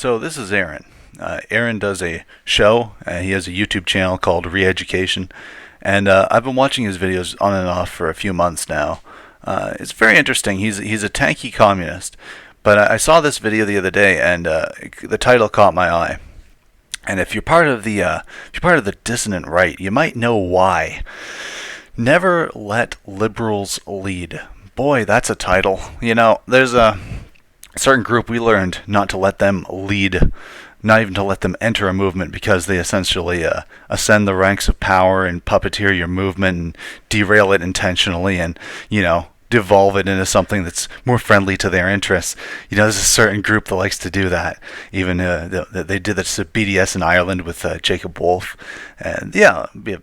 So this is Aaron. Aaron does a show. He has a YouTube channel called Re-Education, and I've been watching his videos on and off for a few months now. It's very interesting. He's a tanky communist, but I saw this video the other day, and the title caught my eye. And if you're part of the dissonant right, you might know why. Never let liberals lead. Boy, that's a title. You know, there's a certain group we learned not to let them lead, not even to let them enter a movement, because they essentially ascend the ranks of power and puppeteer your movement and derail it intentionally and, devolve it into something that's more friendly to their interests. There's a certain group that likes to do that. Even they did this to BDS in Ireland with Jacob Wolf, and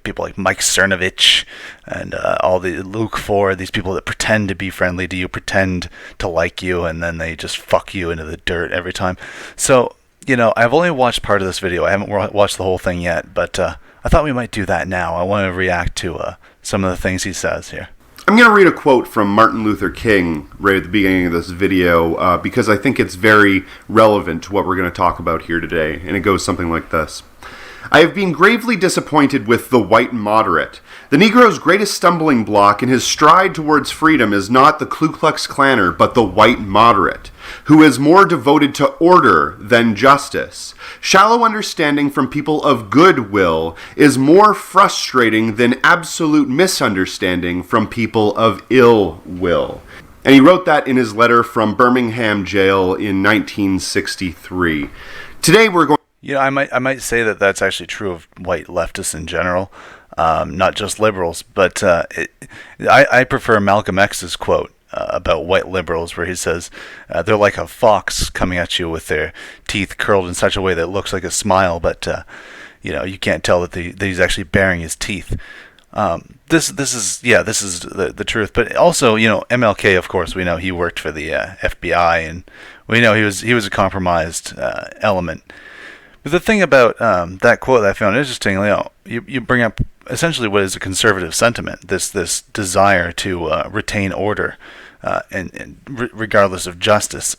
people like Mike Cernovich and all the Luke Ford. These people that pretend to be friendly to you, pretend to like you, and then they just fuck you into the dirt every time. So I've only watched part of this video. I haven't watched the whole thing yet, but I thought we might do that now. I want to react to some of the things he says here. I'm going to read a quote from Martin Luther King right at the beginning of this video because I think it's very relevant to what we're going to talk about here today, and it goes something like this. I have been gravely disappointed with the white moderate. The Negro's greatest stumbling block in his stride towards freedom is not the Ku Klux Klanner, but the white moderate, who is more devoted to order than justice. Shallow understanding from people of goodwill is more frustrating than absolute misunderstanding from people of ill will. And he wrote that in his letter from Birmingham jail in 1963. Today we're going... I might say that that's actually true of white leftists in general, not just liberals. But I prefer Malcolm X's quote about white liberals, where he says they're like a fox coming at you with their teeth curled in such a way that it looks like a smile, but you can't tell that he's actually baring his teeth. This is the truth. But also, MLK, of course, we know he worked for the FBI, and we know he was a compromised element. But the thing about that quote that I found interesting, you bring up essentially what is a conservative sentiment, this desire to retain order, and regardless of justice.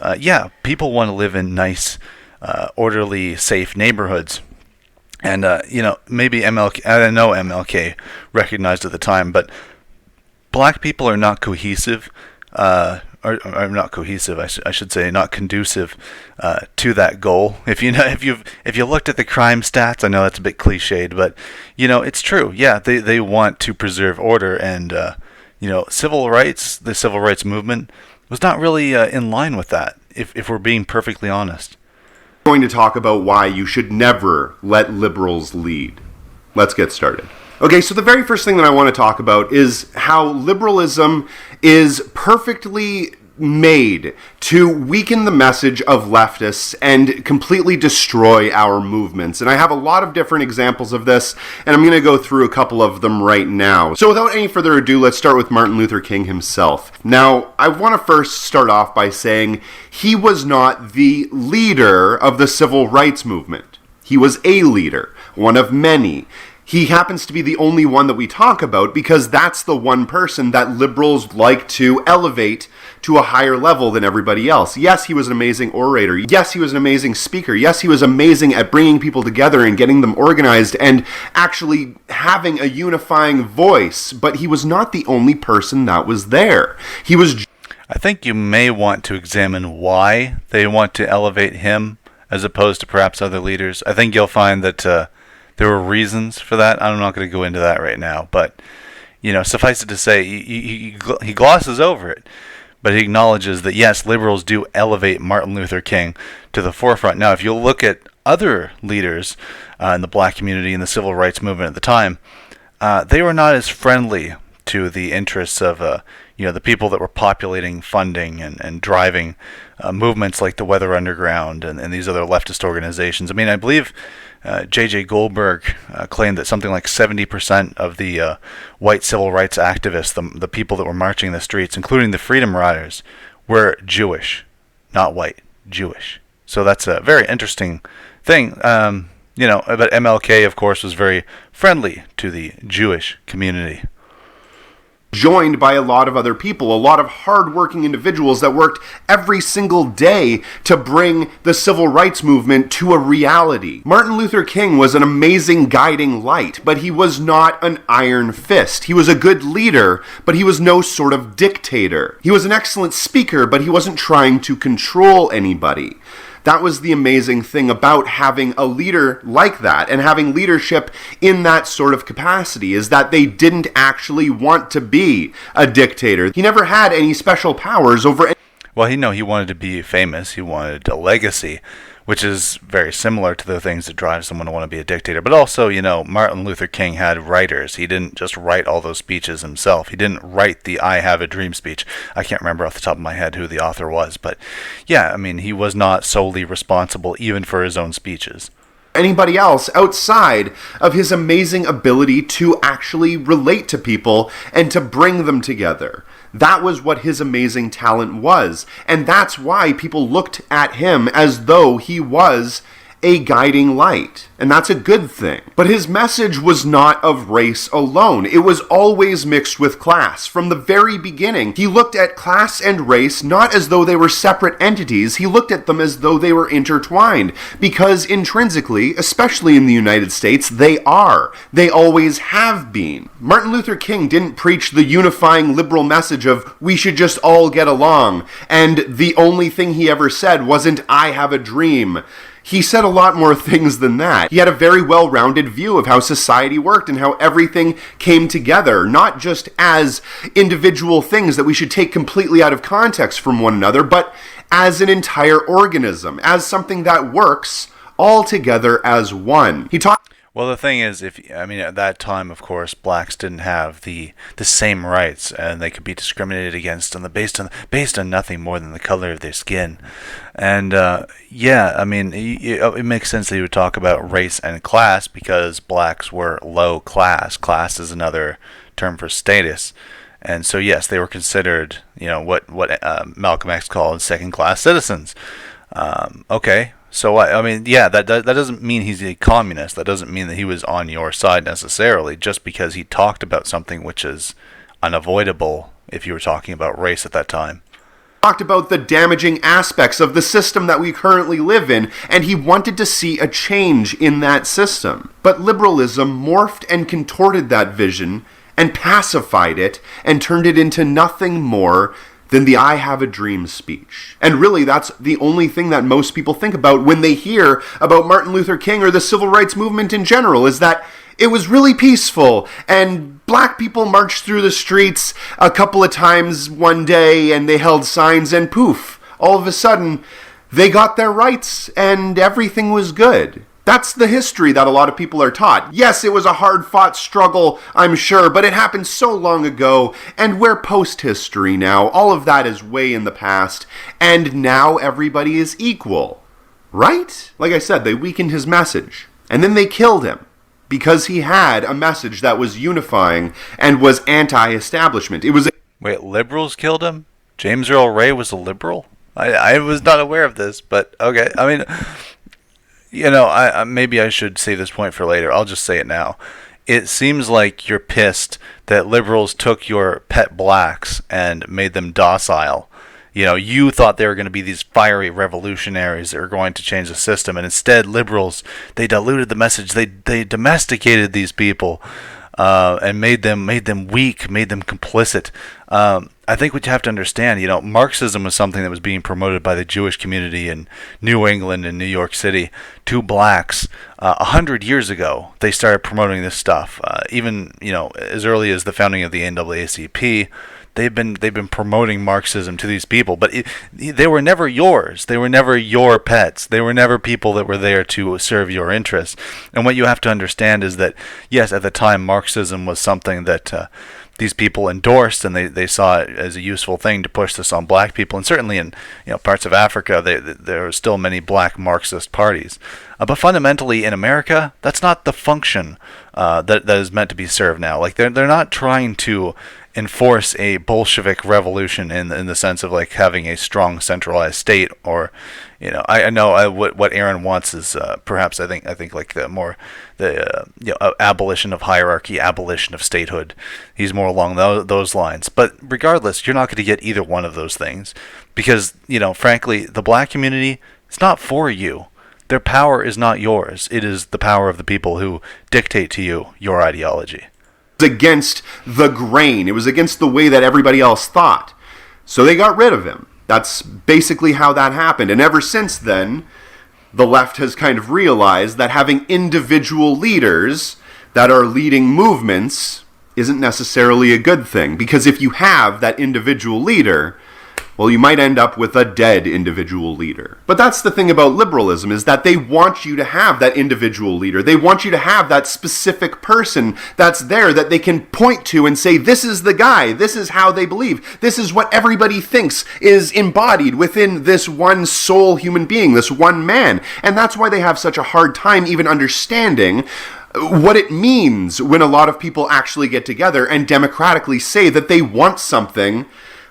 People want to live in nice, orderly, safe neighborhoods. And, maybe MLK, I know MLK recognized at the time, but black people are not cohesive, or not cohesive, I should say, not conducive to that goal. If you looked at the crime stats, I know that's a bit cliched, but it's true. Yeah, they want to preserve order, and the civil rights movement was not really in line with that. If we're being perfectly honest, I'm going to talk about why you should never let liberals lead. Let's get started. Okay, so the very first thing that I want to talk about is how liberalism is perfectly made to weaken the message of leftists and completely destroy our movements. And I have a lot of different examples of this, and I'm going to go through a couple of them right now. So without any further ado, let's start with Martin Luther King himself. Now, I want to first start off by saying he was not the leader of the civil rights movement. He was a leader, one of many. He happens to be the only one that we talk about because that's the one person that liberals like to elevate to a higher level than everybody else. Yes, he was an amazing orator. Yes, he was an amazing speaker. Yes, he was amazing at bringing people together and getting them organized and actually having a unifying voice. But he was not the only person that was there. I think you may want to examine why they want to elevate him as opposed to perhaps other leaders. I think you'll find that there were reasons for that. I'm not going to go into that right now, but suffice it to say, he glosses over it, but he acknowledges that yes, liberals do elevate Martin Luther King to the forefront. Now, if you look at other leaders in the black community and the civil rights movement at the time, they were not as friendly to the interests of the people that were populating, funding, and driving movements like the Weather Underground and these other leftist organizations. I mean, I believe J.J. Goldberg claimed that something like 70% of the white civil rights activists, the people that were marching in the streets, including the Freedom Riders, were Jewish, not white, Jewish. So that's a very interesting thing. But MLK, of course, was very friendly to the Jewish community. joined by a lot of other people, a lot of hardworking individuals that worked every single day to bring the civil rights movement to a reality. Martin Luther King was an amazing guiding light, but he was not an iron fist. He was a good leader, but he was no sort of dictator. He was an excellent speaker, but he wasn't trying to control anybody. That was the amazing thing about having a leader like that and having leadership in that sort of capacity, is that they didn't actually want to be a dictator. He never had any special powers over. Well, he wanted to be famous. He wanted a legacy, which is very similar to the things that drive someone to want to be a dictator. But also, Martin Luther King had writers. He didn't just write all those speeches himself. He didn't write the I Have a Dream speech. I can't remember off the top of my head who the author was. But yeah, I mean, he was not solely responsible even for his own speeches. Anybody else outside of his amazing ability to actually relate to people and to bring them together. That was what his amazing talent was. And that's why people looked at him as though he was a guiding light. And that's a good thing. But his message was not of race alone. It was always mixed with class. From the very beginning, he looked at class and race not as though they were separate entities. He looked at them as though they were intertwined. Because intrinsically, especially in the United States, they are. They always have been. Martin Luther King didn't preach the unifying liberal message of we should just all get along. And the only thing he ever said wasn't, I have a dream. He said a lot more things than that. He had a very well-rounded view of how society worked and how everything came together, not just as individual things that we should take completely out of context from one another, but as an entire organism, as something that works all together as one. He talked. Well, the thing is, at that time, of course, blacks didn't have the same rights, and they could be discriminated against based on nothing more than the color of their skin. And it makes sense that you would talk about race and class because blacks were low class. Class is another term for status. And so, yes, they were considered, what Malcolm X called second-class citizens. Okay. So, that doesn't mean he's a communist. That doesn't mean that he was on your side necessarily, just because he talked about something which is unavoidable if you were talking about race at that time. Talked about the damaging aspects of the system that we currently live in, and he wanted to see a change in that system. But liberalism morphed and contorted that vision and pacified it and turned it into nothing more than the I Have a Dream speech. And really, that's the only thing that most people think about when they hear about Martin Luther King or the civil rights movement in general, is that it was really peaceful, and black people marched through the streets a couple of times one day, and they held signs, and poof, all of a sudden, they got their rights, and everything was good. That's the history that a lot of people are taught. Yes, it was a hard-fought struggle, I'm sure, but it happened so long ago, and we're post-history now. All of that is way in the past, and now everybody is equal. Right? Like I said, they weakened his message, and then they killed him, because he had a message that was unifying and was anti-establishment. Wait, liberals killed him? James Earl Ray was a liberal? I was not aware of this, but okay. Maybe I should save this point for later. I'll just say it now. It seems like you're pissed that liberals took your pet blacks and made them docile. You thought they were going to be these fiery revolutionaries that were going to change the system, and instead liberals, they diluted the message. They domesticated these people and made them weak, made them complicit. I think what you have to understand, Marxism was something that was being promoted by the Jewish community in New England and New York City to blacks 100 years ago. They started promoting this stuff. Even as early as the founding of the NAACP, they've been promoting Marxism to these people, but they were never yours. They were never your pets. They were never people that were there to serve your interests. And what you have to understand is that, yes, at the time, Marxism was something that these people endorsed, and they saw it as a useful thing to push this on black people. And certainly in parts of Africa, there are still many black Marxist parties. But fundamentally, in America, that's not the function that is meant to be served now. Like they're not trying to enforce a Bolshevik revolution in the sense of like having a strong centralized state, or I know what Aaron wants is perhaps I think like the abolition of hierarchy, abolition of statehood. He's more along those lines. But regardless, you're not going to get either one of those things because frankly, the black community, it's not for you. Their power is not yours. It is the power of the people who dictate to you your ideology. Against the grain. It was against the way that everybody else thought. So they got rid of him. That's basically how that happened. And ever since then, the left has kind of realized that having individual leaders that are leading movements isn't necessarily a good thing. Because if you have that individual leader, well, you might end up with a dead individual leader. But that's the thing about liberalism, is that they want you to have that individual leader. They want you to have that specific person that's there that they can point to and say, this is the guy, this is how they believe, this is what everybody thinks is embodied within this one sole human being, this one man. And that's why they have such a hard time even understanding what it means when a lot of people actually get together and democratically say that they want something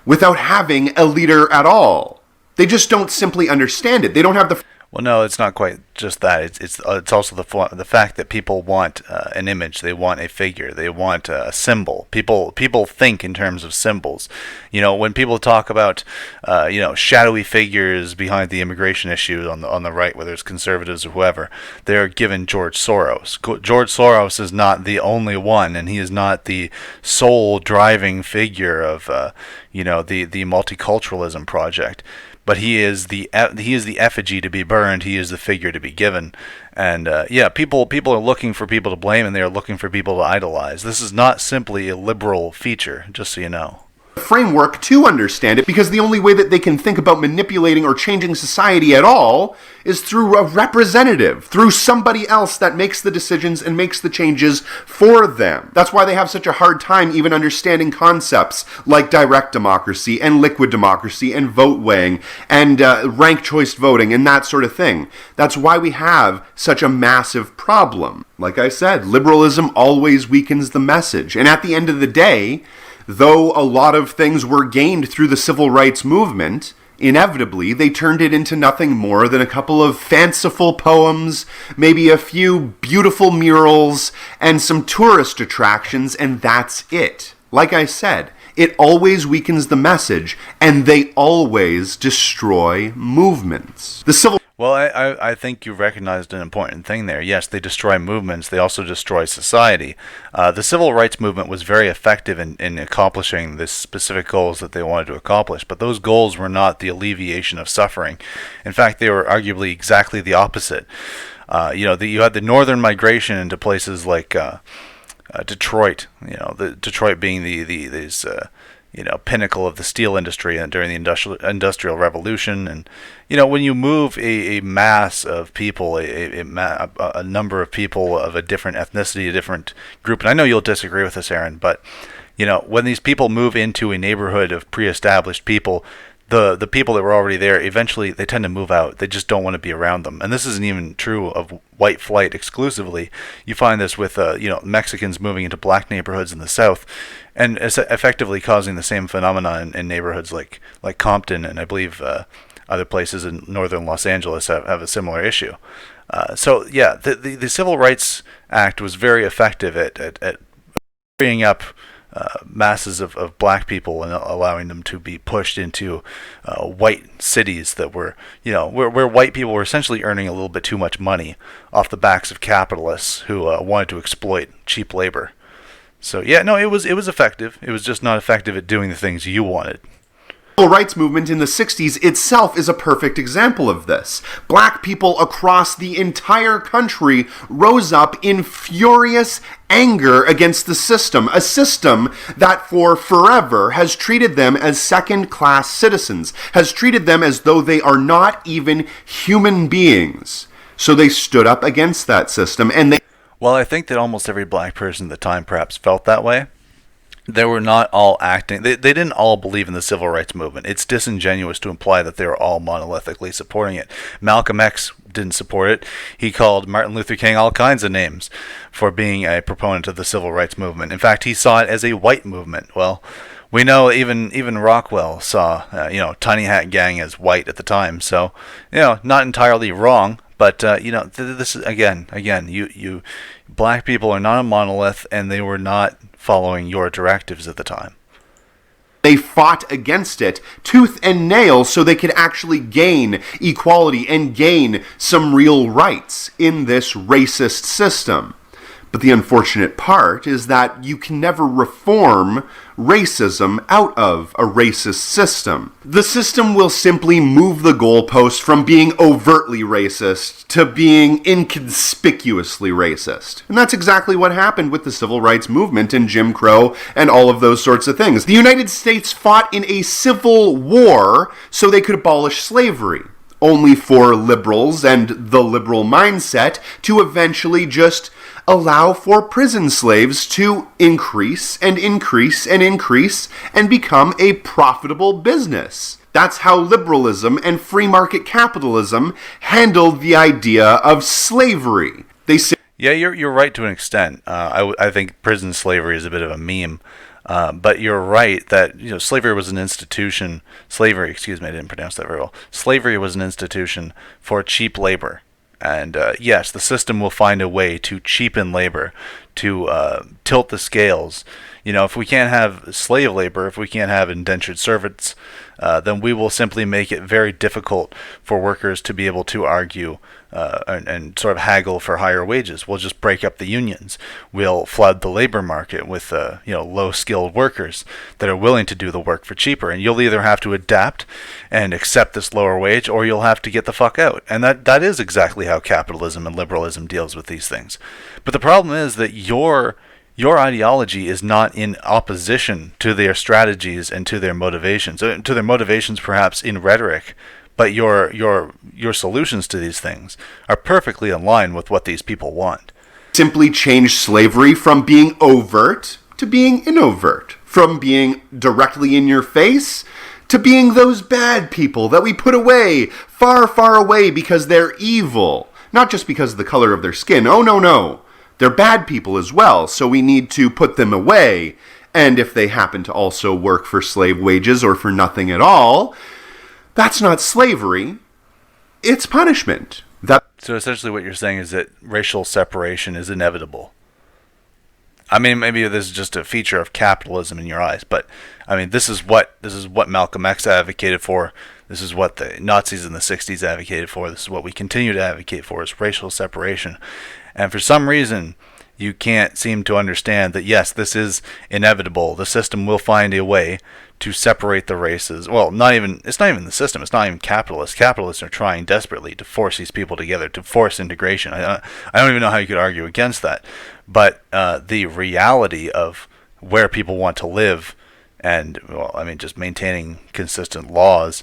without having a leader at all. They just don't simply understand it. They don't have the... Well, no, it's not quite just that. It's also the fact that people want an image. They want a figure. They want a symbol. People think in terms of symbols. When people talk about shadowy figures behind the immigration issue on the right, whether it's conservatives or whoever, they're given George Soros. George Soros is not the only one, and he is not the sole driving figure of the multiculturalism project. But he is the effigy to be burned. He is the figure to be given, and people are looking for people to blame, and they are looking for people to idolize. This is not simply a liberal feature, just so you know. Framework to understand it, because the only way that they can think about manipulating or changing society at all is through a representative, through somebody else that makes the decisions and makes the changes for them. That's why they have such a hard time even understanding concepts like direct democracy and liquid democracy and vote weighing and ranked choice voting and that sort of thing. That's why we have such a massive problem. Like I said, liberalism always weakens the message. And at the end of the day, though a lot of things were gained through the civil rights movement, inevitably they turned it into nothing more than a couple of fanciful poems, maybe a few beautiful murals, and some tourist attractions, and that's it. Like I said, it always weakens the message, and they always destroy movements. Well, I think you recognized an important thing there. Yes, they destroy movements. They also destroy society. The civil rights movement was very effective in accomplishing the specific goals that they wanted to accomplish, but those goals were not the alleviation of suffering. In fact, they were arguably exactly the opposite. You had the northern migration into places like Detroit. Detroit being these pinnacle of the steel industry and during the industrial revolution. And when you move a mass of people, a number of people of a different ethnicity, a different group, and I know you'll disagree with this, Aaron, but when these people move into a neighborhood of pre-established people, the people that were already there, eventually they tend to move out. They just don't want to be around them. And this isn't even true of white flight exclusively. You find this with Mexicans moving into black neighborhoods in the South, and it's effectively causing the same phenomenon in neighborhoods like Compton, and I believe other places in northern Los Angeles have a similar issue. The Civil Rights Act was very effective at freeing up masses of black people and allowing them to be pushed into white cities that were, where white people were essentially earning a little bit too much money off the backs of capitalists who wanted to exploit cheap labor. So it was effective. It was just not effective at doing the things you wanted. The civil rights movement in the 60s itself is a perfect example of this. Black people across the entire country rose up in furious anger against the system, a system that for forever has treated them as second-class citizens, has treated them as though they are not even human beings. So they stood up against that system, and Well, I think that almost every black person at the time perhaps felt that way. They were not all acting. They didn't all believe in the civil rights movement. It's disingenuous to imply that they were all monolithically supporting it. Malcolm X didn't support it. He called Martin Luther King all kinds of names for being a proponent of the civil rights movement. In fact, he saw it as a white movement. Well, we know even Rockwell saw Tiny Hat Gang as white at the time. So not entirely wrong. But this is again, you black people are not a monolith, and they were not following your directives at the time. They fought against it tooth and nail so they could actually gain equality and gain some real rights in this racist system. But the unfortunate part is that you can never reform racism out of a racist system. The system will simply move the goalpost from being overtly racist to being inconspicuously racist. And that's exactly what happened with the civil rights movement and Jim Crow and all of those sorts of things. The United States fought in a civil war so they could abolish slavery, only for liberals and the liberal mindset to eventually just allow for prison slaves to increase and increase and increase and become a profitable business. That's how liberalism and free market capitalism handled the idea of slavery. Yeah, you're right to an extent. I think prison slavery is a bit of a meme. But you're right that slavery was an institution. Slavery, excuse me, I didn't pronounce that very well. Slavery was an institution for cheap labor, and yes, the system will find a way to cheapen labor, to tilt the scales. If we can't have slave labor, if we can't have indentured servants, then we will simply make it very difficult for workers to be able to argue and sort of haggle for higher wages. We'll just break up the unions. We'll flood the labor market with low-skilled workers that are willing to do the work for cheaper. And you'll either have to adapt and accept this lower wage, or you'll have to get the fuck out. And that is exactly how capitalism and liberalism deals with these things. But the problem is that your ideology is not in opposition to their strategies and to their motivations. To their motivations, perhaps in rhetoric, but your solutions to these things are perfectly in line with what these people want. Simply change slavery from being overt to being inovert, from being directly in your face to being those bad people that we put away, far, far away because they're evil, not just because of the color of their skin. Oh, no. They're bad people as well, so we need to put them away. And if they happen to also work for slave wages or for nothing at all, that's not slavery. It's punishment. So essentially what you're saying is that racial separation is inevitable. I mean, maybe this is just a feature of capitalism in your eyes, but I mean, this is what Malcolm X advocated for. This is what the Nazis in the 60s advocated for. This is what we continue to advocate for, is racial separation. And for some reason, you can't seem to understand that, yes, this is inevitable. The system will find a way to separate the races. Well, it's not even the system. It's not even capitalists. Capitalists are trying desperately to force these people together, to force integration. I don't even know how you could argue against that. But the reality of where people want to live and, just maintaining consistent laws,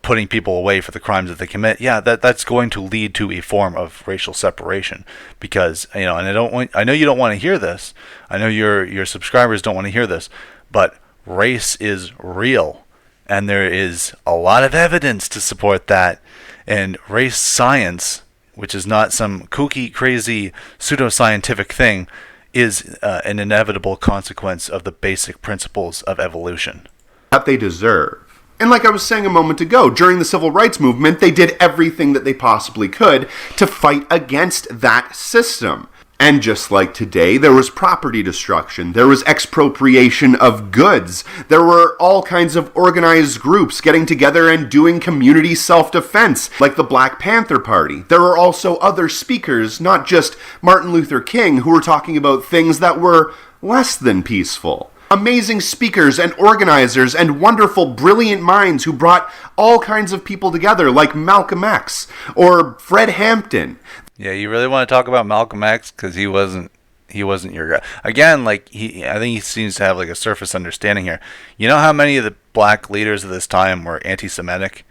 putting people away for the crimes that they commit, that's going to lead to a form of racial separation. Because and I know you don't want to hear this. I know your subscribers don't want to hear this, but race is real, and there is a lot of evidence to support that. And race science, which is not some kooky, crazy pseudoscientific thing, is an inevitable consequence of the basic principles of evolution that they deserve. And like I was saying a moment ago, during the civil rights movement, they did everything that they possibly could to fight against that system. And just like today, there was property destruction, there was expropriation of goods, there were all kinds of organized groups getting together and doing community self-defense, like the Black Panther Party. There were also other speakers, not just Martin Luther King, who were talking about things that were less than peaceful. Amazing speakers and organizers and wonderful, brilliant minds who brought all kinds of people together, like Malcolm X or Fred Hampton. Yeah, you really want to talk about Malcolm X? Because he wasn't your guy. Again, I think he seems to have a surface understanding here. You know how many of the black leaders of this time were anti-Semitic?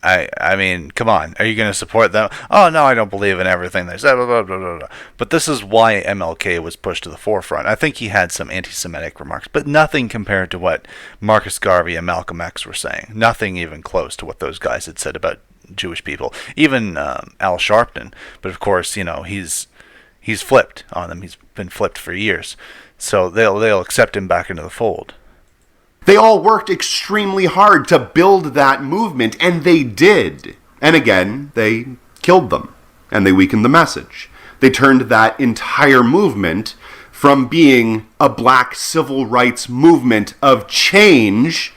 I mean, come on. Are you going to support them? Oh, no, I don't believe in everything they said. Blah, blah, blah, blah, blah. But this is why MLK was pushed to the forefront. I think he had some anti-Semitic remarks, but nothing compared to what Marcus Garvey and Malcolm X were saying. Nothing even close to what those guys had said about Jewish people, even Al Sharpton. But of course, he's flipped on them. He's been flipped for years, so they'll accept him back into the fold. They all worked extremely hard to build that movement, and they did. And again, they killed them, and they weakened the message. They turned that entire movement from being a black civil rights movement of change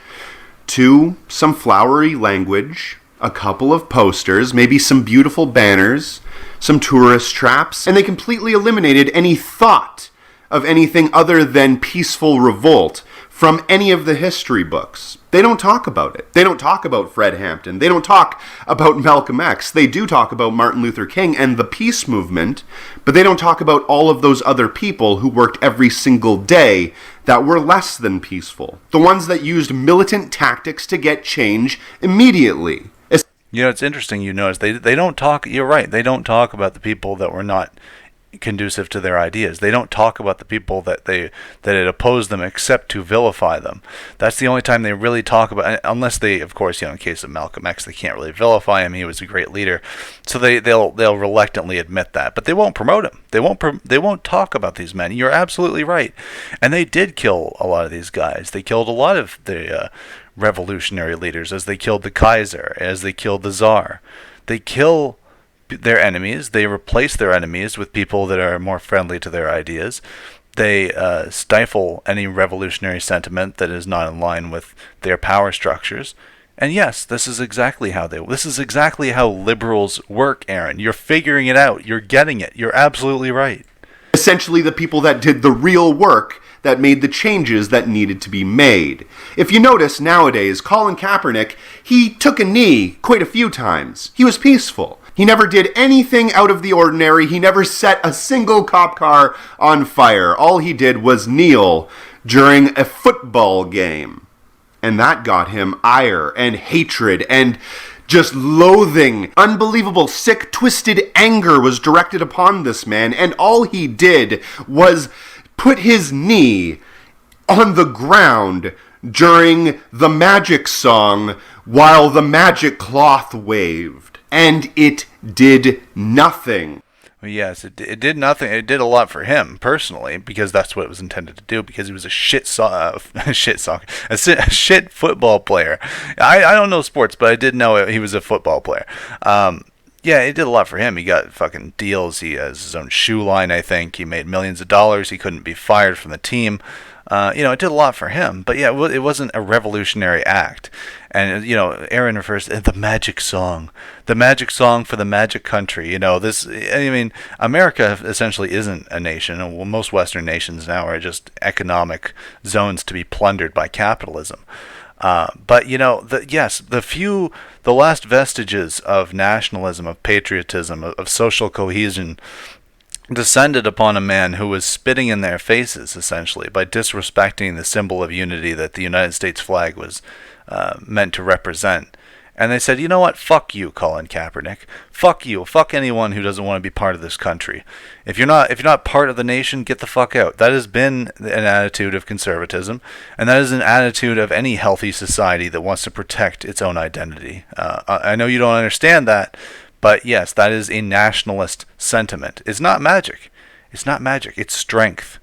to some flowery language, a couple of posters, maybe some beautiful banners, some tourist traps, and they completely eliminated any thought of anything other than peaceful revolt from any of the history books. They don't talk about it. They don't talk about Fred Hampton. They don't talk about Malcolm X. They do talk about Martin Luther King and the peace movement, but they don't talk about all of those other people who worked every single day that were less than peaceful. The ones that used militant tactics to get change immediately. It's interesting you notice they don't talk, you're right, they don't talk about the people that were not conducive to their ideas. They don't talk about the people that had opposed them except to vilify them. That's the only time they really talk about, unless they, of course, in case of Malcolm X, they can't really vilify him. He was a great leader, so they'll reluctantly admit that, but they won't promote him. They won't talk about these men. You're absolutely right, and they did kill a lot of these guys. They killed a lot of the revolutionary leaders, as they killed the Kaiser, as they killed the Tsar. They kill their enemies. They replace their enemies with people that are more friendly to their ideas. They stifle any revolutionary sentiment that is not in line with their power structures. And yes, this is exactly how liberals work, Aaron. You're figuring it out. You're getting it. You're absolutely right. Essentially the people that did the real work, that made the changes that needed to be made. If you notice nowadays, Colin Kaepernick, he took a knee quite a few times. He was peaceful. He never did anything out of the ordinary. He never set a single cop car on fire. All he did was kneel during a football game. And that got him ire and hatred and just loathing. Unbelievable, sick, twisted anger was directed upon this man. And all he did was put his knee on the ground during the magic song while the magic cloth waved. And it did nothing. Well, yes, it did nothing. It did a lot for him personally, because that's what it was intended to do. Because he was a shit football player. I don't know sports, but I did know he was a football player. Yeah, it did a lot for him. He got fucking deals. He has his own shoe line, I think. He made millions of dollars. He couldn't be fired from the team. It did a lot for him. But yeah, it wasn't a revolutionary act. And, Aaron refers to the magic song. The magic song for the magic country. America essentially isn't a nation. Well, most Western nations now are just economic zones to be plundered by capitalism. But the last vestiges of nationalism, of patriotism, of social cohesion descended upon a man who was spitting in their faces, essentially, by disrespecting the symbol of unity that the United States flag was meant to represent. And they said, you know what, fuck you, Colin Kaepernick. Fuck you. Fuck anyone who doesn't want to be part of this country. If you're not part of the nation, get the fuck out. That has been an attitude of conservatism, and that is an attitude of any healthy society that wants to protect its own identity. I know you don't understand that, but yes, that is a nationalist sentiment. It's not magic. It's not magic. It's strength.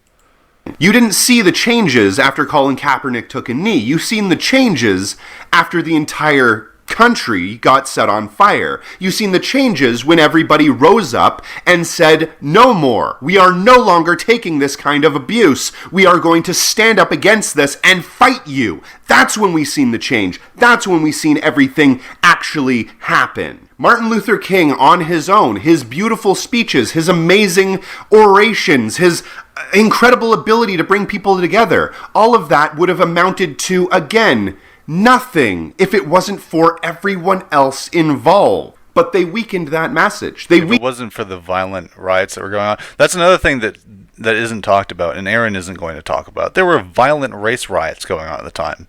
You didn't see the changes after Colin Kaepernick took a knee. You've seen the changes after the entire country got set on fire. You've seen the changes when everybody rose up and said, no more. We are no longer taking this kind of abuse. We are going to stand up against this and fight you. That's when we've seen the change. That's when we've seen everything actually happen. Martin Luther King on his own, his beautiful speeches, his amazing orations, his incredible ability to bring people together, all of that would have amounted to, again, nothing if it wasn't for everyone else involved. But they weakened that message. If it wasn't for the violent riots that were going on. That's another thing that isn't talked about, and Aaron isn't going to talk about. There were violent race riots going on at the time.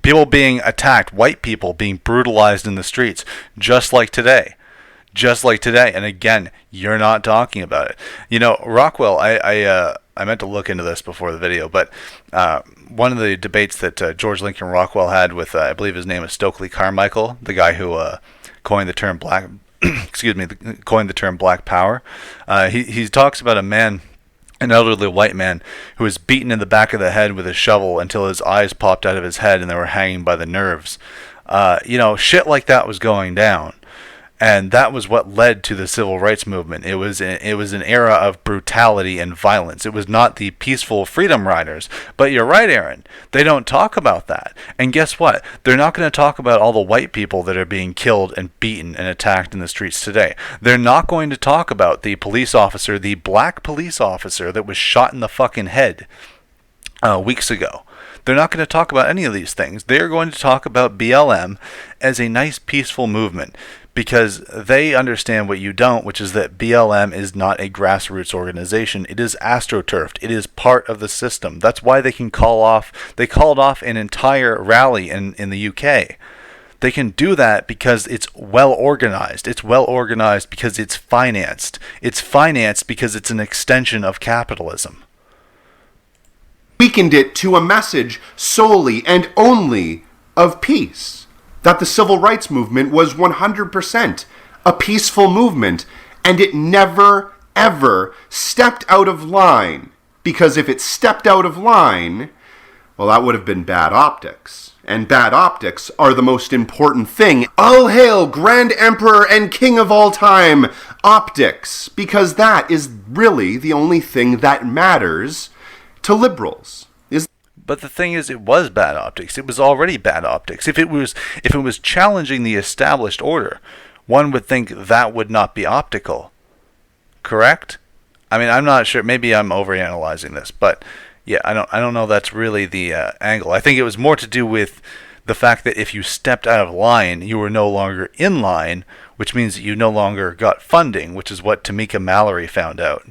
People being attacked, white people being brutalized in the streets, just like today. And again, you're not talking about it. Rockwell, I meant to look into this before the video, but one of the debates that George Lincoln Rockwell had with, I believe his name is Stokely Carmichael, the guy who coined the term black. Excuse me, coined the term Black Power. He talks about a man, an elderly white man, who was beaten in the back of the head with a shovel until his eyes popped out of his head and they were hanging by the nerves. Shit like that was going down. And that was what led to the civil rights movement. It was an era of brutality and violence. It was not the peaceful freedom riders. But you're right, Aaron. They don't talk about that. And guess what? They're not going to talk about all the white people that are being killed and beaten and attacked in the streets today. They're not going to talk about the police officer, the black police officer that was shot in the fucking head weeks ago. They're not going to talk about any of these things. They're going to talk about BLM as a nice, peaceful movement, because they understand what you don't, which is that BLM is not a grassroots organization. It is astroturfed. It is part of the system. That's why they called off an entire rally in the UK. They can do that because it's well organized. It's well organized because it's financed. It's financed because it's an extension of capitalism. Weakened it to a message solely and only of peace. That the civil rights movement was 100% a peaceful movement, and it never, ever stepped out of line. Because if it stepped out of line, well, that would have been bad optics. And bad optics are the most important thing. All hail, Grand Emperor and King of all time, optics. Because that is really the only thing that matters to liberals. But the thing is, it was bad optics. It was already bad optics. If it was challenging the established order, one would think that would not be optical. Correct? I mean, I'm not sure. Maybe I'm overanalyzing this, but yeah, I don't know. That's really the angle. I think it was more to do with the fact that if you stepped out of line, you were no longer in line, which means that you no longer got funding, which is what Tamika Mallory found out.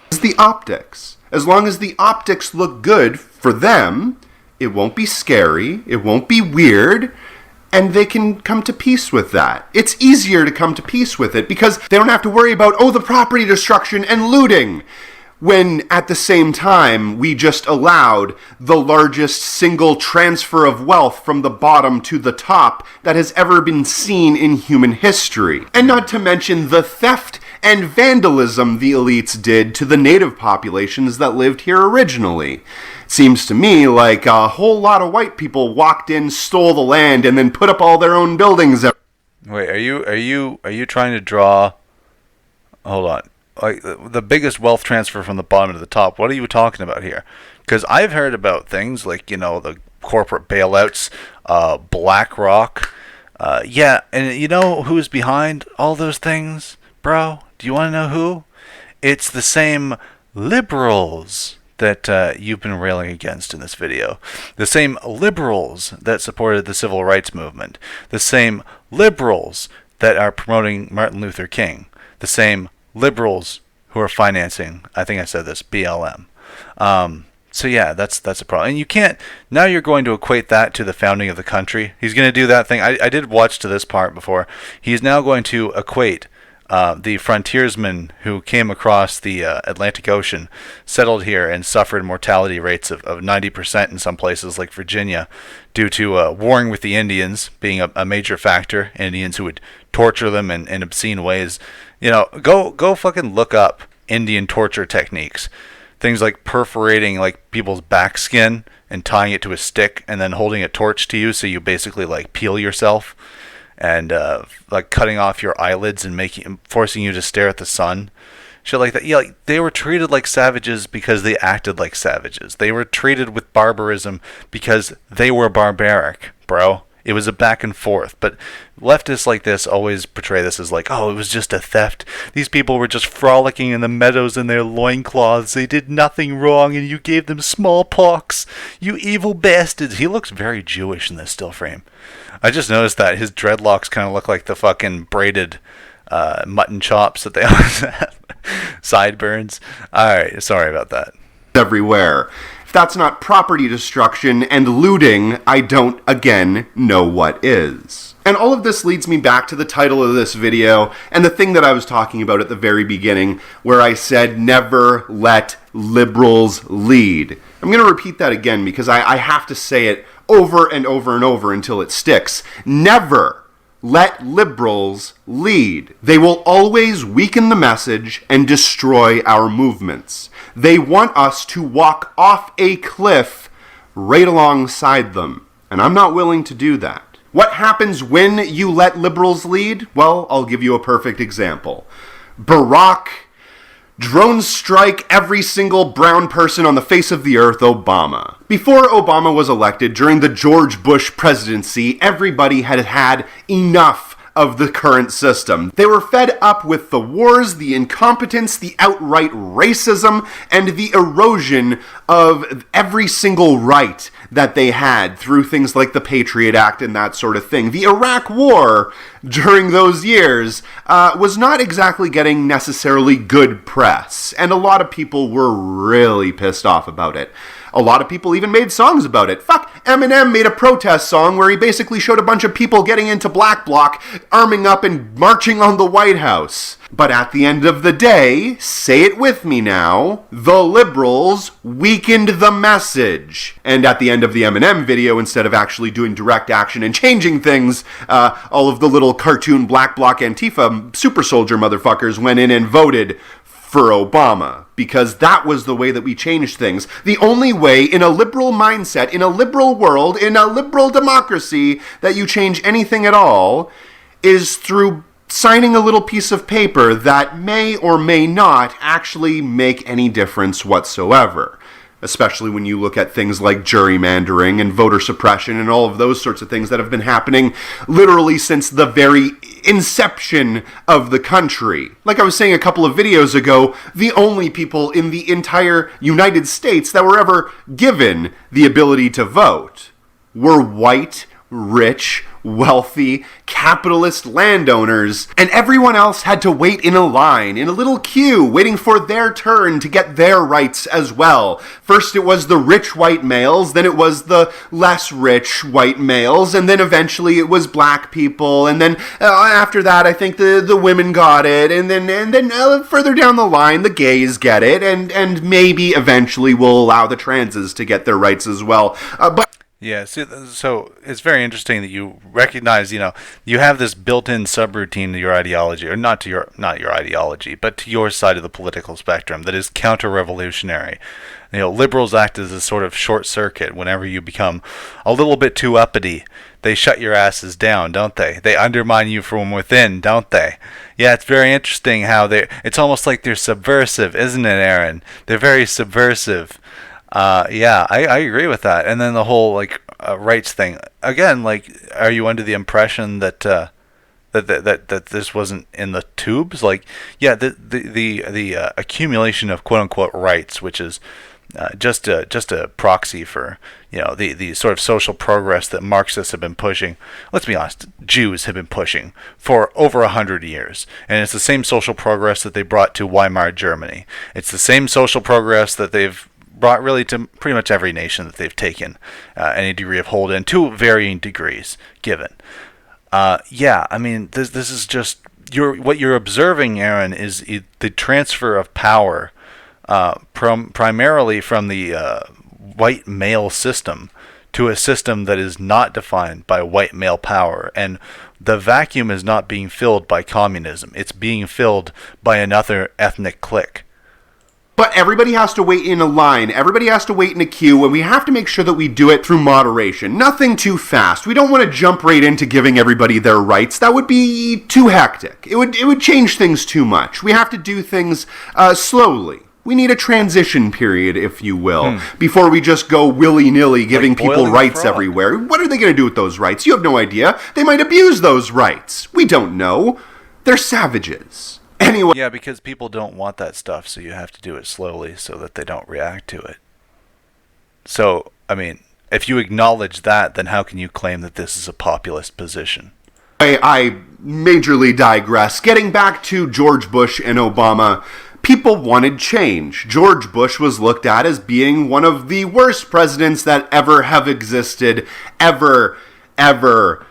It's the optics. As long as the optics look good for them, it won't be scary, it won't be weird, and they can come to peace with that. It's easier to come to peace with it because they don't have to worry about, the property destruction and looting, when at the same time we just allowed the largest single transfer of wealth from the bottom to the top that has ever been seen in human history. And not to mention the theft and vandalism the elites did to the native populations that lived here originally. Seems to me like a whole lot of white people walked in, stole the land, and then put up all their own buildings. Wait, are you trying to draw? Hold on, like the biggest wealth transfer from the bottom to the top. What are you talking about here? Because I've heard about things like the corporate bailouts, BlackRock. Yeah, and you know who's behind all those things, bro? Do you want to know who? It's the same liberals that you've been railing against in this video. The same liberals that supported the civil rights movement. The same liberals that are promoting Martin Luther King. The same liberals who are financing, I think I said this, BLM. So yeah, that's a problem. And you can't, now you're going to equate that to the founding of the country. He's going to do that thing. I did watch to this part before. He's now going to equate the frontiersmen who came across the Atlantic Ocean, settled here, and suffered mortality rates of 90% in some places like Virginia due to warring with the Indians being a major factor. Indians who would torture them in obscene ways. Go fucking look up Indian torture techniques. Things like perforating like people's back skin and tying it to a stick and then holding a torch to you so you basically like peel yourself. And like cutting off your eyelids and forcing you to stare at the sun, shit like that. Yeah, like, they were treated like savages because they acted like savages. They were treated with barbarism because they were barbaric, bro. It was a back and forth. But leftists like this always portray this as like, it was just a theft. These people were just frolicking in the meadows in their loincloths. They did nothing wrong, and you gave them smallpox. You evil bastards. He looks very Jewish in this still frame. I just noticed that his dreadlocks kind of look like the fucking braided mutton chops that they always have. Sideburns. Alright, sorry about that. Everywhere. If that's not property destruction and looting, I don't, again, know what is. And all of this leads me back to the title of this video and the thing that I was talking about at the very beginning, where I said never let liberals lead. I'm going to repeat that again because I have to say it over and over and over until it sticks. Never let liberals lead. They will always weaken the message and destroy our movements. They want us to walk off a cliff right alongside them. And I'm not willing to do that. What happens when you let liberals lead? Well, I'll give you a perfect example. Barack drone strike every single brown person on the face of the earth, Obama. Before Obama was elected, during the George Bush presidency, everybody had had enough of the current system. They were fed up with the wars, the incompetence, the outright racism, and the erosion of every single right that they had through things like the Patriot Act and that sort of thing. The Iraq War during those years was not exactly getting necessarily good press, and a lot of people were really pissed off about it. A lot of people even made songs about it. Fuck, Eminem made a protest song where he basically showed a bunch of people getting into Black Bloc, arming up and marching on the White House. But at the end of the day, say it with me now, the liberals weakened the message. And at the end of the Eminem video, instead of actually doing direct action and changing things, all of the little cartoon Black Bloc Antifa super soldier motherfuckers went in and voted for Obama, because that was the way that we changed things. The only way in a liberal mindset, in a liberal world, in a liberal democracy, that you change anything at all is through signing a little piece of paper that may or may not actually make any difference whatsoever. Especially when you look at things like gerrymandering and voter suppression and all of those sorts of things that have been happening literally since the very inception of the country. Like I was saying a couple of videos ago, the only people in the entire United States that were ever given the ability to vote were white, rich, wealthy, capitalist landowners, and everyone else had to wait in a line, in a little queue, waiting for their turn to get their rights as well. First it was the rich white males, then it was the less rich white males, and then eventually it was black people, and then after that I think the women got it, and then further down the line the gays get it, and maybe eventually we'll allow the transes to get their rights as well. But Yeah, so it's very interesting that you recognize, you have this built-in subroutine to your ideology, or not your ideology, but to your side of the political spectrum that is counter-revolutionary. Liberals act as a sort of short circuit whenever you become a little bit too uppity. They shut your asses down, don't they? They undermine you from within, don't they? Yeah, it's very interesting how it's almost like they're subversive, isn't it, Aaron? They're very subversive. Yeah, I agree with that. And then the whole rights thing again. Are you under the impression that that this wasn't in the tubes? The accumulation of quote unquote rights, which is just a proxy for the sort of social progress that Marxists have been pushing. Let's be honest, Jews have been pushing for over 100 years, and it's the same social progress that they brought to Weimar Germany. It's the same social progress that they've brought really to pretty much every nation that they've taken any degree of hold in, to varying degrees given. This is just what you're observing, Aaron, is the transfer of power primarily from the white male system to a system that is not defined by white male power. And the vacuum is not being filled by communism. It's being filled by another ethnic clique. But everybody has to wait in a line, everybody has to wait in a queue, and we have to make sure that we do it through moderation. Nothing too fast. We don't want to jump right into giving everybody their rights. That would be too hectic. It would change things too much. We have to do things slowly. We need a transition period, if you will, before we just go willy-nilly giving people rights everywhere. What are they going to do with those rights? You have no idea. They might abuse those rights. We don't know. They're savages. Anyway. Yeah, because people don't want that stuff, so you have to do it slowly so that they don't react to it. So, if you acknowledge that, then how can you claim that this is a populist position? I majorly digress. Getting back to George Bush and Obama, people wanted change. George Bush was looked at as being one of the worst presidents that ever have existed, ever,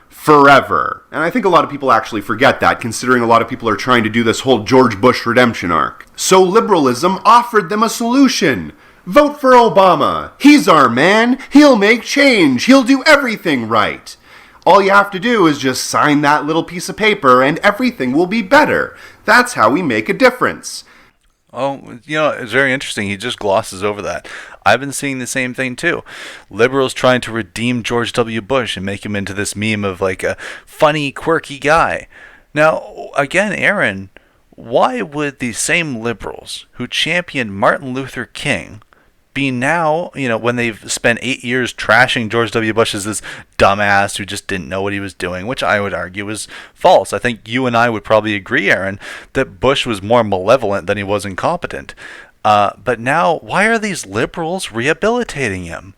forever. And I think a lot of people actually forget that, considering a lot of people are trying to do this whole George Bush redemption arc. So liberalism offered them a solution. Vote for Obama. He's our man. He'll make change. He'll do everything right. All you have to do is just sign that little piece of paper and everything will be better. That's how we make a difference. Oh, it's very interesting. He just glosses over that. I've been seeing the same thing too. Liberals trying to redeem George W. Bush and make him into this meme of like a funny, quirky guy. Now, again, Aaron, why would these same liberals who championed Martin Luther King be now, when they've spent 8 years trashing George W. Bush as this dumbass who just didn't know what he was doing, which I would argue is false. I think you and I would probably agree, Aaron, that Bush was more malevolent than he was incompetent. But now, why are these liberals rehabilitating him?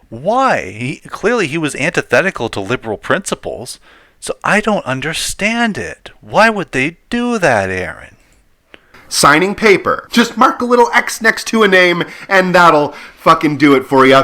Why? Clearly he was antithetical to liberal principles, so I don't understand it. Why would they do that, Aaron? Signing paper. Just mark a little X next to a name, and that'll fucking do it for you.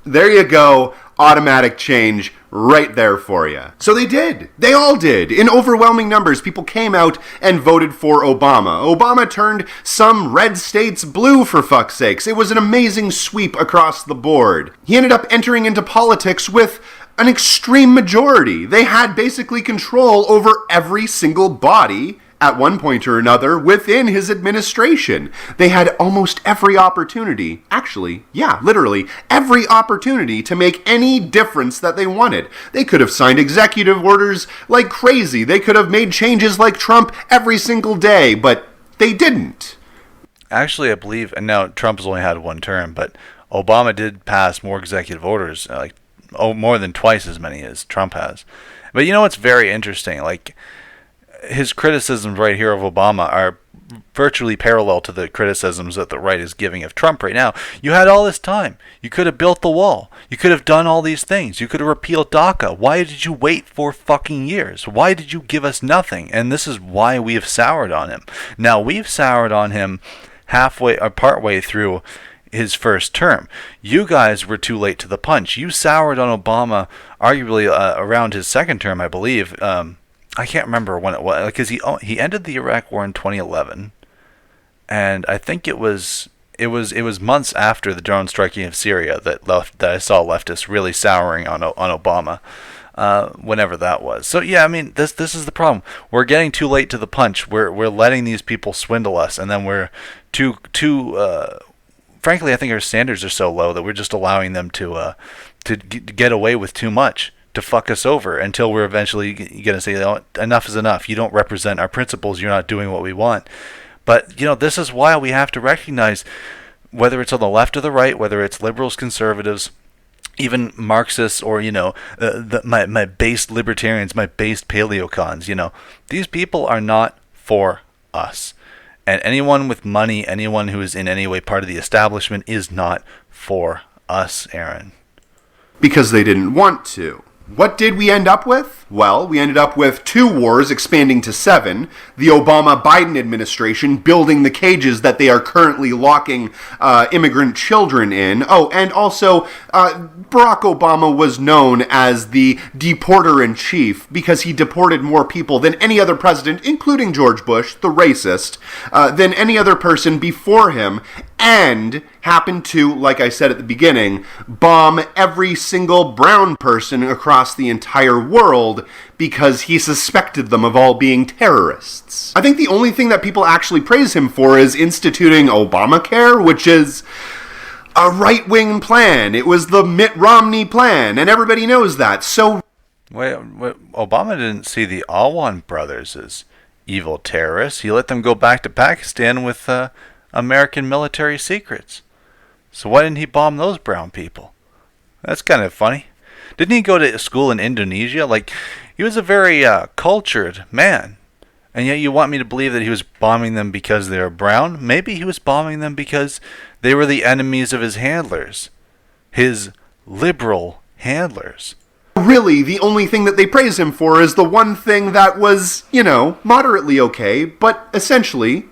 There you go. Automatic change right there for you. So they did. They all did. In overwhelming numbers, people came out and voted for Obama. Obama turned some red states blue, for fuck's sakes. It was an amazing sweep across the board. He ended up entering into politics with an extreme majority. They had basically control over every single body at one point or another within his administration. They had almost every opportunity, actually, yeah, literally, every opportunity to make any difference that they wanted. They could have signed executive orders like crazy. They could have made changes like Trump every single day, but they didn't. Actually, I believe, and now Trump has only had one term, but Obama did pass more executive orders, more than twice as many as Trump has. But what's very interesting? His criticisms right here of Obama are virtually parallel to the criticisms that the right is giving of Trump right now. You had all this time. You could have built the wall. You could have done all these things. You could have repealed DACA. Why did you wait 4 fucking years? Why did you give us nothing? And this is why we have soured on him. Now, we've soured on him halfway or partway through his first term. You guys were too late to the punch. You soured on Obama arguably around his second term, I believe. I can't remember when it was, because he ended the Iraq War in 2011, and I think it was months after the drone striking of Syria that I saw leftists really souring on Obama, whenever that was. So yeah, I mean this is the problem. We're getting too late to the punch. We're letting these people swindle us, and then we're too frankly, I think our standards are so low that we're just allowing them to get away with too much, to fuck us over, until we're eventually going to say, enough is enough. You don't represent our principles. You're not doing what we want. But, this is why we have to recognize, whether it's on the left or the right, whether it's liberals, conservatives, even Marxists, or, my based libertarians, my based paleocons, these people are not for us. And anyone with money, anyone who is in any way part of the establishment, is not for us, Aaron. Because they didn't want to. What did we end up with? Well, we ended up with 2 wars expanding to 7, the Obama-Biden administration building the cages that they are currently locking immigrant children in. Oh, and also, Barack Obama was known as the deporter-in-chief because he deported more people than any other president, including George Bush, the racist, than any other person before him, and happened to, like I said at the beginning, bomb every single brown person across the entire world because he suspected them of all being terrorists. I think the only thing that people actually praise him for is instituting Obamacare, which is a right-wing plan. It was the Mitt Romney plan, and everybody knows that. So, wait, Obama didn't see the Alwan brothers as evil terrorists. He let them go back to Pakistan with American military secrets. So why didn't he bomb those brown people? That's kind of funny. Didn't he go to school in Indonesia? He was a very cultured man. And yet you want me to believe that he was bombing them because they were brown? Maybe he was bombing them because they were the enemies of his handlers. His liberal handlers. Really, the only thing that they praise him for is the one thing that was, moderately okay, but essentially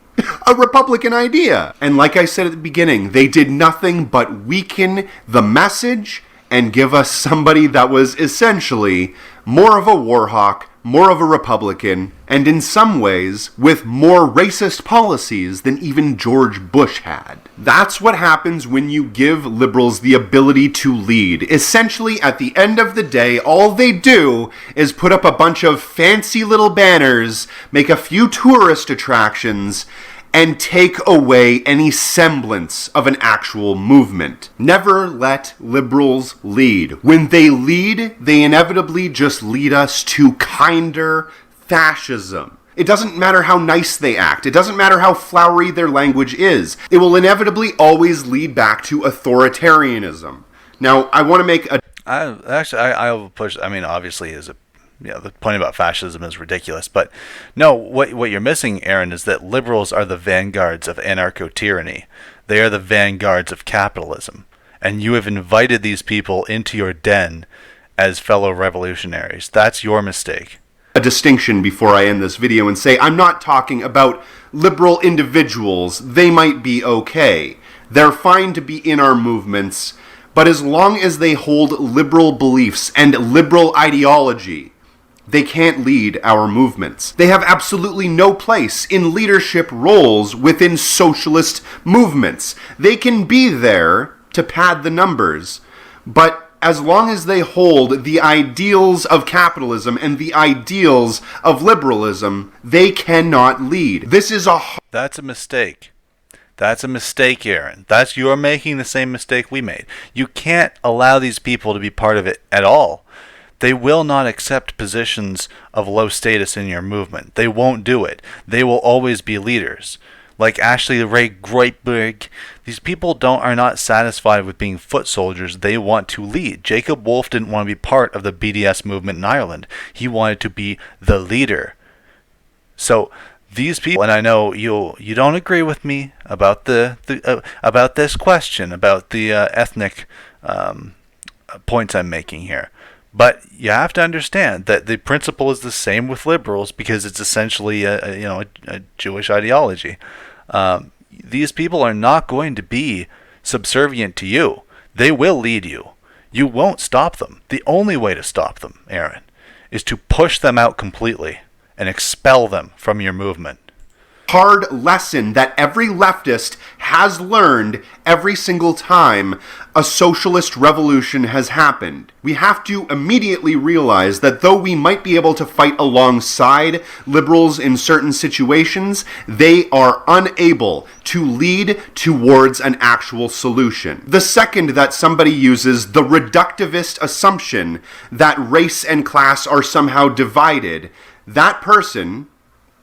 a Republican idea. And like I said at the beginning, they did nothing but weaken the message and give us somebody that was essentially more of a war hawk, more of a Republican, and in some ways, with more racist policies than even George Bush had. That's what happens when you give liberals the ability to lead. Essentially, at the end of the day, all they do is put up a bunch of fancy little banners, make a few tourist attractions, and take away any semblance of an actual movement. Never let liberals lead. When they lead, they inevitably just lead us to kinder fascism. It doesn't matter how nice they act. It doesn't matter how flowery their language is. It will inevitably always lead back to authoritarianism. Now, I want to make a... I will push. I mean, obviously, the point about fascism is ridiculous. But no, what you're missing, Aaron, is that liberals are the vanguards of anarcho-tyranny. They are the vanguards of capitalism. And you have invited these people into your den as fellow revolutionaries. That's your mistake. A distinction before I end this video and say I'm not talking about liberal individuals. They might be okay. They're fine to be in our movements, but as long as they hold liberal beliefs and liberal ideology, they can't lead our movements. They have absolutely no place in leadership roles within socialist movements. They can be there to pad the numbers, but as long as they hold the ideals of capitalism and the ideals of liberalism, they cannot lead. This is That's a mistake. That's a mistake, Aaron. You're making the same mistake we made. You can't allow these people to be part of it at all. They will not accept positions of low status in your movement. They won't do it. They will always be leaders. Like Ashley Ray Greitberg, these people are not satisfied with being foot soldiers. They want to lead. Jacob Wolf didn't want to be part of the BDS movement in Ireland. He wanted to be the leader. So these people, and I know you don't agree with me about about this question about the ethnic points I'm making here. But you have to understand that the principle is the same with liberals because it's essentially a Jewish ideology. These people are not going to be subservient to you. They will lead you. You won't stop them. The only way to stop them, Aaron, is to push them out completely and expel them from your movement. Hard lesson that every leftist has learned every single time a socialist revolution has happened. We have to immediately realize that though we might be able to fight alongside liberals in certain situations, they are unable to lead towards an actual solution. The second that somebody uses the reductivist assumption that race and class are somehow divided, that person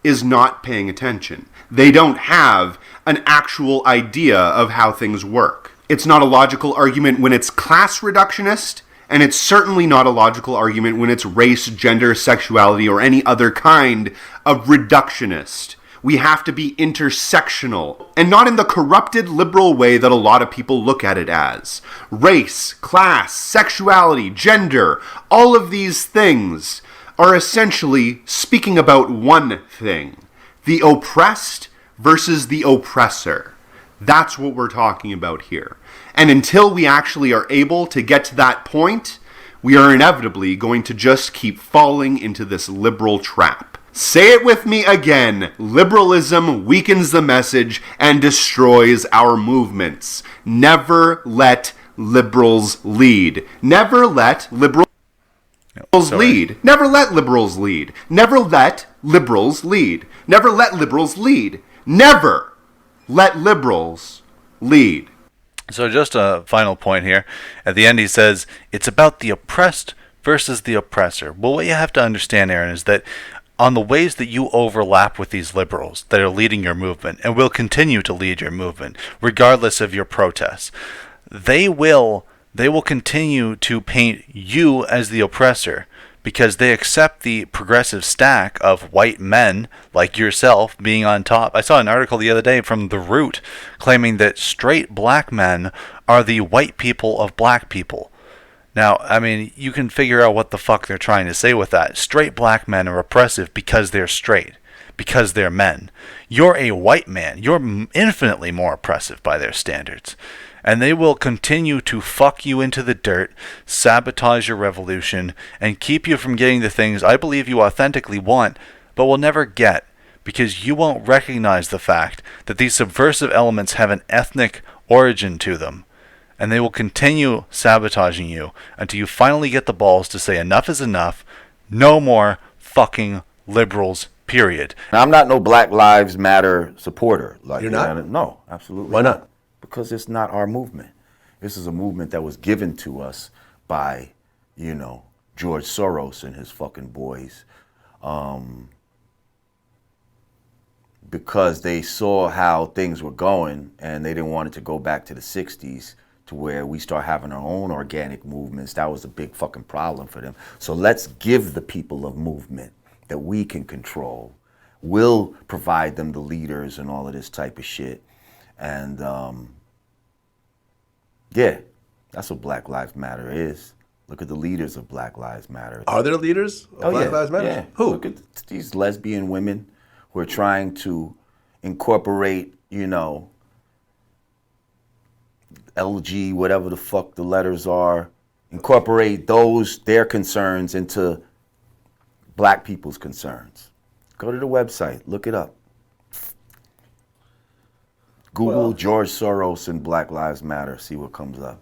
is not paying attention. They don't have an actual idea of how things work. It's not a logical argument when it's class reductionist, and it's certainly not a logical argument when it's race, gender, sexuality, or any other kind of reductionist. We have to be intersectional, and not in the corrupted liberal way that a lot of people look at it as. Race, class, sexuality, gender, all of these things are essentially speaking about one thing: the oppressed versus the oppressor. That's what we're talking about here. And until we actually are able to get to that point, we are inevitably going to just keep falling into this liberal trap. Say it with me again. Liberalism weakens the message and destroys our movements. Never let liberals lead. Never let liberals lead. Never let liberals lead. Never let liberals lead. Never let liberals lead. Never let liberals lead. So just a final point here. At the end he says, it's about the oppressed versus the oppressor. Well, what you have to understand, Aaron, is that on the ways that you overlap with these liberals that are leading your movement and will continue to lead your movement, regardless of your protests, they will continue to paint you as the oppressor because they accept the progressive stack of white men like yourself being on top. I saw an article the other day from The Root claiming that straight black men are the white people of black people. Now, I mean, you can figure out what the fuck they're trying to say with that. Straight black men are oppressive because they're straight, because they're men. You're a white man. You're infinitely more oppressive by their standards. And they will continue to fuck you into the dirt, sabotage your revolution, and keep you from getting the things I believe you authentically want, but will never get, because you won't recognize the fact that these subversive elements have an ethnic origin to them. And they will continue sabotaging you until you finally get the balls to say enough is enough, no more fucking liberals, period. Now, I'm not no Black Lives Matter supporter. Like, You're not? No, absolutely. Why not? Because it's not our movement. This is a movement that was given to us by, George Soros and his fucking boys. Because they saw how things were going and they didn't want it to go back to the 60s to where we start having our own organic movements. That was a big fucking problem for them. So let's give the people a movement that we can control. We'll provide them the leaders and all of this type of shit. And yeah, that's what Black Lives Matter is. Look at the leaders of Black Lives Matter. Are there leaders of Black Lives Matter? Yeah. Who? Look at these lesbian women who are trying to incorporate, LG, whatever the fuck the letters are, incorporate their concerns into black people's concerns. Go to the website, look it up. Google George Soros and Black Lives Matter, see what comes up.